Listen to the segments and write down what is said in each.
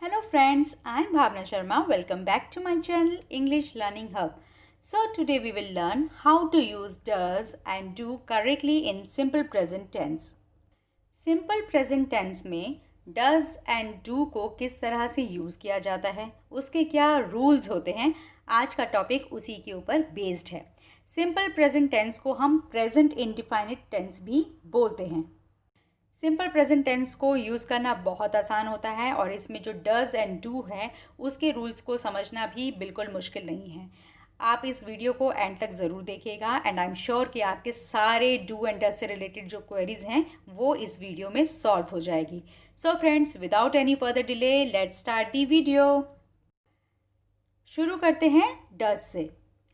Hello friends, I am Bhavna Sharma. Welcome back to my channel English Learning Hub. So today we will learn how to use does and do correctly in simple present tense. Simple present tense में does and do को किस तरह से use किया जाता है, उसके क्या रूल्स होते हैं, आज का टॉपिक उसी के ऊपर बेस्ड है. सिंपल प्रेजेंट टेंस को हम प्रेजेंट इंडिफाइनिट टेंस भी बोलते हैं. सिंपल प्रेजेंट टेंस को यूज़ करना बहुत आसान होता है और इसमें जो डज एंड डू है उसके रूल्स को समझना भी बिल्कुल मुश्किल नहीं है. आप इस वीडियो को एंड तक ज़रूर देखिएगा एंड आई एम श्योर कि आपके सारे डू एंड डज से रिलेटेड जो क्वेरीज हैं वो इस वीडियो में सॉल्व हो जाएगी. So friends, without any further delay let's start the video. शुरू करते हैं डज से.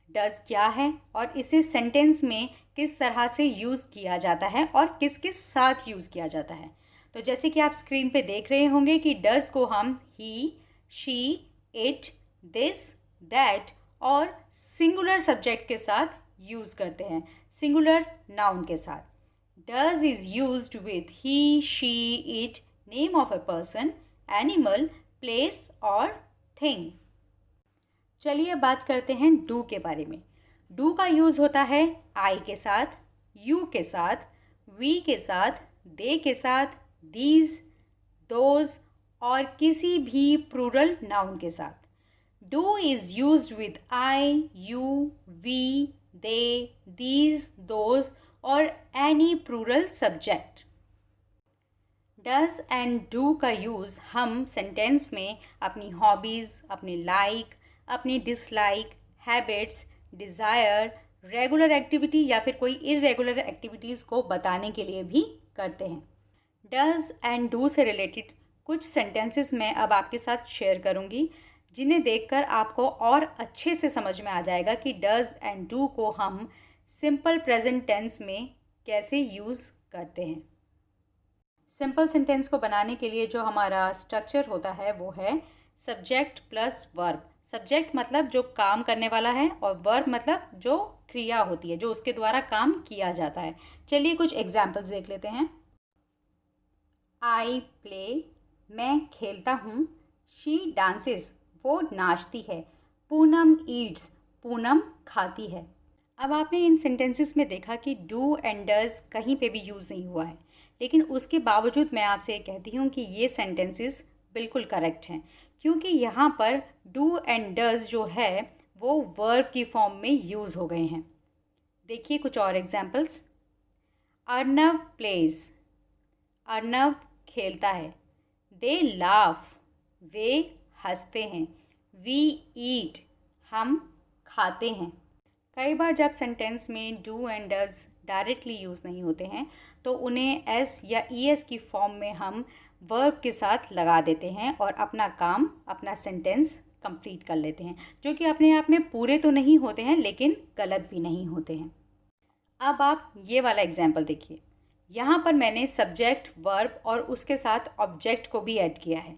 डज क्या है और इसे सेंटेंस में किस तरह से यूज़ किया जाता है और किस किस साथ यूज़ किया जाता है. तो जैसे कि आप स्क्रीन पे देख रहे होंगे कि डज को हम ही, शी, इट, दिस, दैट और सिंगुलर सब्जेक्ट के साथ यूज़ करते हैं, सिंगुलर नाउन के साथ. Does is used with he, she, it, name of a person, animal, place और थिंग. चलिए बात करते हैं डू के बारे में. डू का यूज़ होता है आई के साथ, यू के साथ, वी के साथ, दे के साथ, दीज, दोज और किसी भी प्लूरल नाउन के साथ. Do is used with I, you, we, they, these, those और any plural subject. Does and do का यूज़ हम सेंटेंस में अपनी हॉबीज़, अपने लाइक, अपनी dislike, habits, desire, regular activity या फिर कोई इरेगुलर एक्टिविटीज़ को बताने के लिए भी करते हैं. डज एंड डू से रिलेटेड कुछ सेंटेंसेस मैं अब आपके साथ शेयर करूंगी जिन्हें देखकर आपको और अच्छे से समझ में आ जाएगा कि डज एंड डू को हम सिंपल प्रेजेंट टेंस में कैसे यूज़ करते हैं. सिंपल सेंटेंस को बनाने के लिए जो हमारा स्ट्रक्चर होता है वो है सब्जेक्ट प्लस वर्ब. सब्जेक्ट मतलब जो काम करने वाला है और वर्ब मतलब जो क्रिया होती है, जो उसके द्वारा काम किया जाता है. चलिए कुछ एग्जाम्पल्स देख लेते हैं. आई प्ले, मैं खेलता हूँ. शी डांसेस, वो नाचती है. पूनम ईट्स, पूनम खाती है. अब आपने इन सेंटेंसेस में देखा कि डू एंड डज कहीं पे भी यूज़ नहीं हुआ है, लेकिन उसके बावजूद मैं आपसे कहती हूँ कि ये सेंटेंसेस बिल्कुल करेक्ट हैं क्योंकि यहाँ पर डू एंड डज जो है वो वर्ब की फॉर्म में यूज़ हो गए हैं. देखिए कुछ और एग्जाम्पल्स. अर्नव प्लेज, अर्नव खेलता है. दे लाफ, वे हंसते हैं. वी ईट, हम खाते हैं. कई बार जब सेंटेंस में do and does directly use नहीं होते हैं तो उन्हें एस या ई एस की फॉर्म में हम वर्ब के साथ लगा देते हैं और अपना काम, अपना सेंटेंस कंप्लीट कर लेते हैं, जो कि अपने आप में पूरे तो नहीं होते हैं लेकिन गलत भी नहीं होते हैं. अब आप ये वाला एग्जाम्पल देखिए. यहाँ पर मैंने सब्जेक्ट, वर्ब और उसके साथ ऑब्जेक्ट को भी ऐड किया है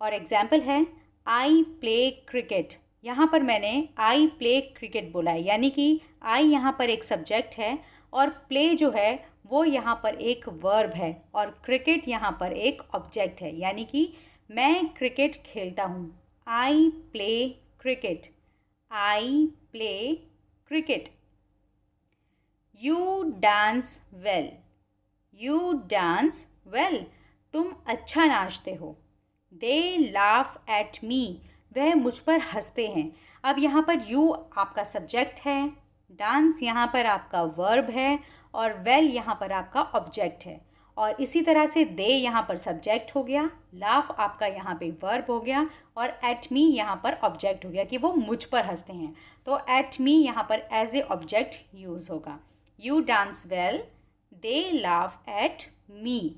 और एग्जाम्पल है आई प्ले क्रिकेट. यहाँ पर मैंने आई प्ले क्रिकेट बोला है, यानी कि आई यहाँ पर एक सब्जेक्ट है और प्ले जो है वो यहाँ पर एक वर्ब है और क्रिकेट यहाँ पर एक ऑब्जेक्ट है, यानी कि मैं क्रिकेट खेलता हूँ. I play cricket, I play cricket. You dance well, you dance well, तुम अच्छा नाचते हो. दे लाफ एट मी, वह मुझ पर हंसते हैं. अब यहाँ पर यू आपका सब्जेक्ट है, डांस यहाँ पर आपका वर्ब है और वेल यहाँ पर आपका ऑब्जेक्ट है. और इसी तरह से दे यहाँ पर सब्जेक्ट हो गया, लाफ आपका यहाँ पे वर्ब हो गया और एट मी यहाँ पर ऑब्जेक्ट हो गया कि वो मुझ पर हंसते हैं. तो एट मी यहाँ पर एज ए ऑब्जेक्ट यूज़ होगा. You dance well, they laugh at me.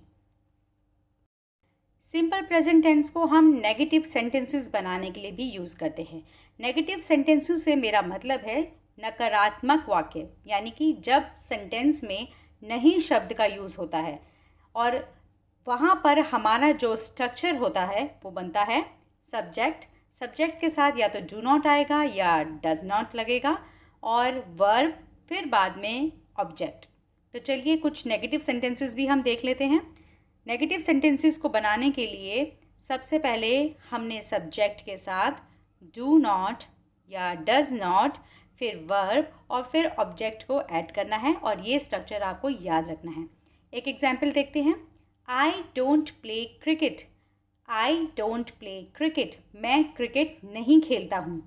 Simple present tense को हम नेगेटिव सेंटेंसेस बनाने के लिए भी यूज़ करते हैं. नेगेटिव सेंटेंसेस से मेरा मतलब है नकारात्मक वाक्य, यानी कि जब सेंटेंस में नहीं शब्द का यूज़ होता है और वहाँ पर हमारा जो स्ट्रक्चर होता है वो बनता है सब्जेक्ट. सब्जेक्ट के साथ या तो डू नॉट आएगा या डज नॉट लगेगा और वर्ब, फिर बाद में ऑब्जेक्ट. तो चलिए कुछ नेगेटिव सेंटेंसेस भी हम देख लेते हैं. नेगेटिव सेंटेंसेस को बनाने के लिए सबसे पहले हमने सब्जेक्ट के साथ डू नॉट या डज नॉट, फिर वर्ब और फिर ऑब्जेक्ट को ऐड करना है और ये स्ट्रक्चर आपको याद रखना है। एक एग्जाम्पल देखते हैं। I don't play cricket. I don't play cricket, मैं क्रिकेट नहीं खेलता हूँ।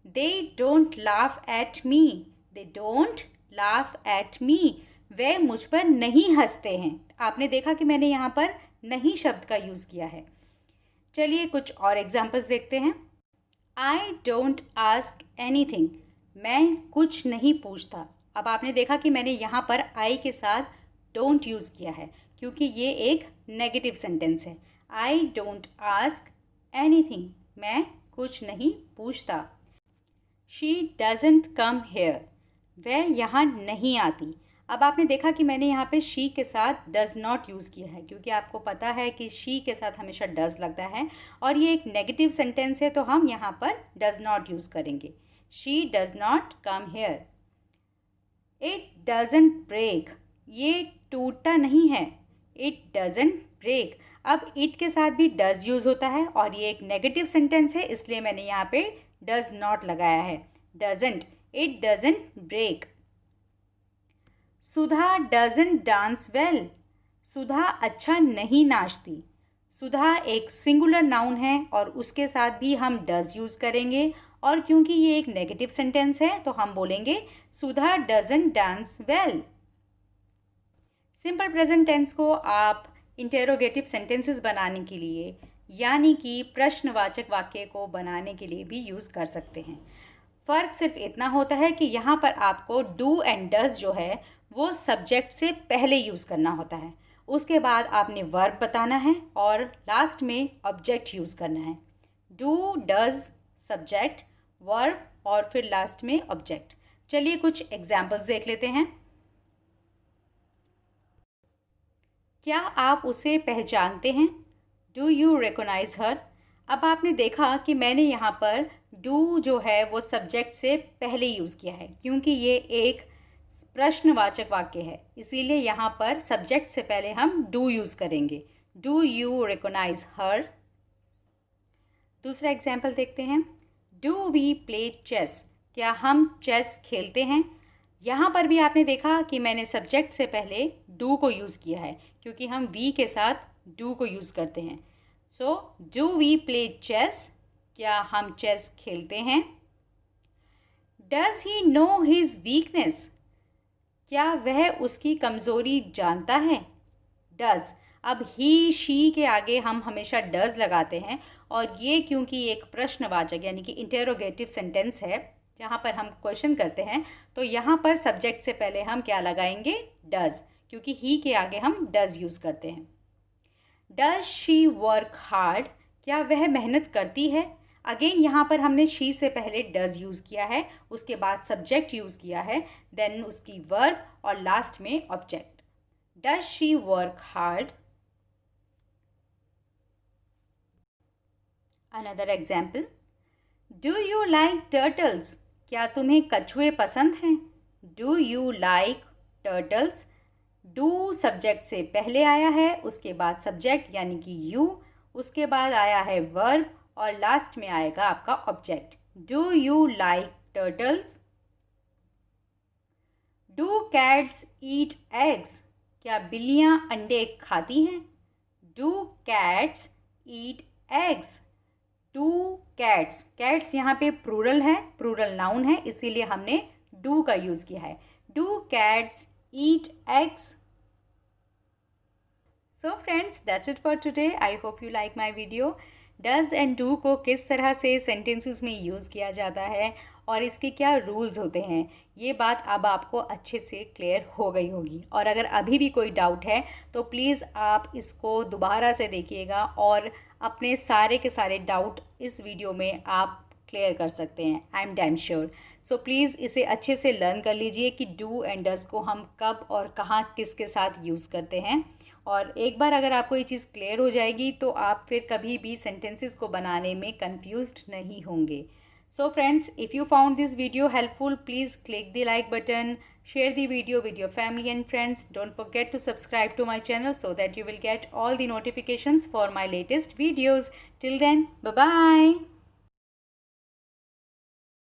They don't laugh at me. They don't laugh at me, वे मुझ पर नहीं हंसते हैं। आपने देखा कि मैंने यहाँ पर नहीं शब्द का यूज़ किया है। चलिए कुछ और एग्जाम्पल्स देखते हैं। आई डोंट आस्क एनीथिंग, मैं कुछ नहीं पूछता। अब आपने देखा कि मैंने यहाँ पर आई के साथ डोंट यूज़ किया है क्योंकि ये एक नेगेटिव सेंटेंस है। आई डोंट आस्क एनीथिंग, मैं कुछ नहीं पूछता। शी डजंट कम हेयर, वह यहाँ नहीं आती। अब आपने देखा कि मैंने यहाँ पे शी के साथ डज नॉट यूज़ किया है क्योंकि आपको पता है कि शी के साथ हमेशा डज लगता है और ये एक नेगेटिव सेंटेंस है, तो हम यहाँ पर डज नॉट यूज़ करेंगे। She does not come here. It doesn't break, ये टूटता नहीं है। It doesn't break. अब इट के साथ भी डज यूज़ होता है और ये एक नेगेटिव सेंटेंस है, इसलिए मैंने यहाँ पे डज नॉट लगाया है। Doesn't, it doesn't break. Sudha doesn't dance well, Sudha अच्छा नहीं नाचती। सुधा एक सिंगुलर नाउन है और उसके साथ भी हम डज यूज़ करेंगे और क्योंकि ये एक नेगेटिव सेंटेंस है तो हम बोलेंगे Sudha doesn't dance well. Simple present tense को आप इंटेरोगेटिव सेंटेंसेस बनाने के लिए यानी कि प्रश्नवाचक वाक्य को बनाने के लिए भी यूज़ कर सकते हैं। फ़र्क सिर्फ इतना होता है कि यहाँ पर आपको डू एंड डज जो है वो सब्जेक्ट से पहले यूज़ करना होता है, उसके बाद आपने वर्ब बताना है और लास्ट में ऑब्जेक्ट यूज़ करना है। डू, डज, सब्जेक्ट, वर्ब और फिर लास्ट में ऑब्जेक्ट। चलिए कुछ एग्जाम्पल्स देख लेते हैं। क्या आप उसे पहचानते हैं? डू यू रिकॉग्नाइज हर। अब आपने देखा कि मैंने यहाँ पर डू जो है वो सब्जेक्ट से पहले यूज़ किया है क्योंकि ये एक प्रश्नवाचक वाक्य है, इसीलिए यहाँ पर सब्जेक्ट से पहले हम डू यूज़ करेंगे। डू यू रिकॉग्नाइज हर। दूसरा एग्जाम्पल देखते हैं। डू वी प्ले चेस, क्या हम चेस खेलते हैं? यहाँ पर भी आपने देखा कि मैंने सब्जेक्ट से पहले डू को यूज़ किया है क्योंकि हम वी के साथ डू को यूज़ करते हैं। So do we play chess, क्या हम चेस खेलते हैं? Does he know his weakness, क्या वह उसकी कमज़ोरी जानता है? डज। अब ही शी के आगे हम हमेशा डज लगाते हैं और ये क्योंकि एक प्रश्नवाचक यानी कि इंटेरोगेटिव सेंटेंस है जहाँ पर हम क्वेश्चन करते हैं, तो यहाँ पर सब्जेक्ट से पहले हम क्या लगाएंगे? डज, क्योंकि ही के आगे हम डज यूज़ करते हैं। डज शी वर्क हार्ड, क्या वह मेहनत करती है? अगेन यहाँ पर हमने शी से पहले डज यूज़ किया है, उसके बाद सब्जेक्ट यूज़ किया है, देन उसकी वर्ब और लास्ट में object. Does she work hard. Another example. Do you like turtles, क्या तुम्हें कछुए पसंद हैं? Do you like turtles. Do subject से पहले आया है, उसके बाद सब्जेक्ट यानी कि यू, उसके बाद आया है वर्ब और लास्ट में आएगा आपका object. Do you like turtles. Do cats eat eggs, क्या बिल्लियाँ अंडे खाती हैं? Do cats eat eggs. Do cats, cats यहाँ पे प्लूरल है, प्लूरल नाउन है, इसीलिए हमने डू का यूज़ किया है। Do cats eat eggs. So friends, that's it for today. I hope you like my video. Does and do को किस तरह से सेंटेंसेस में यूज़ किया जाता है और इसके क्या रूल्स होते हैं, ये बात अब आपको अच्छे से क्लियर हो गई होगी। और अगर अभी भी कोई डाउट है तो प्लीज़ आप इसको दोबारा से देखिएगा और अपने सारे के सारे डाउट इस वीडियो में आप क्लियर कर सकते हैं। I am damn sure. So please इसे अच्छे से लर्न कर लीजिए कि डू एंड डज को हम कब और कहाँ किसके साथ यूज़ करते हैं। और एक बार अगर आपको ये चीज़ क्लियर हो जाएगी तो आप फिर कभी भी सेंटेंसेस को बनाने में कंफ्यूज्ड नहीं होंगे। So friends, if you found this video helpful, please click the like button, share the video with your family and friends. Don't forget to subscribe to my channel so that you will get all the notifications for my latest videos. Till then, bye bye.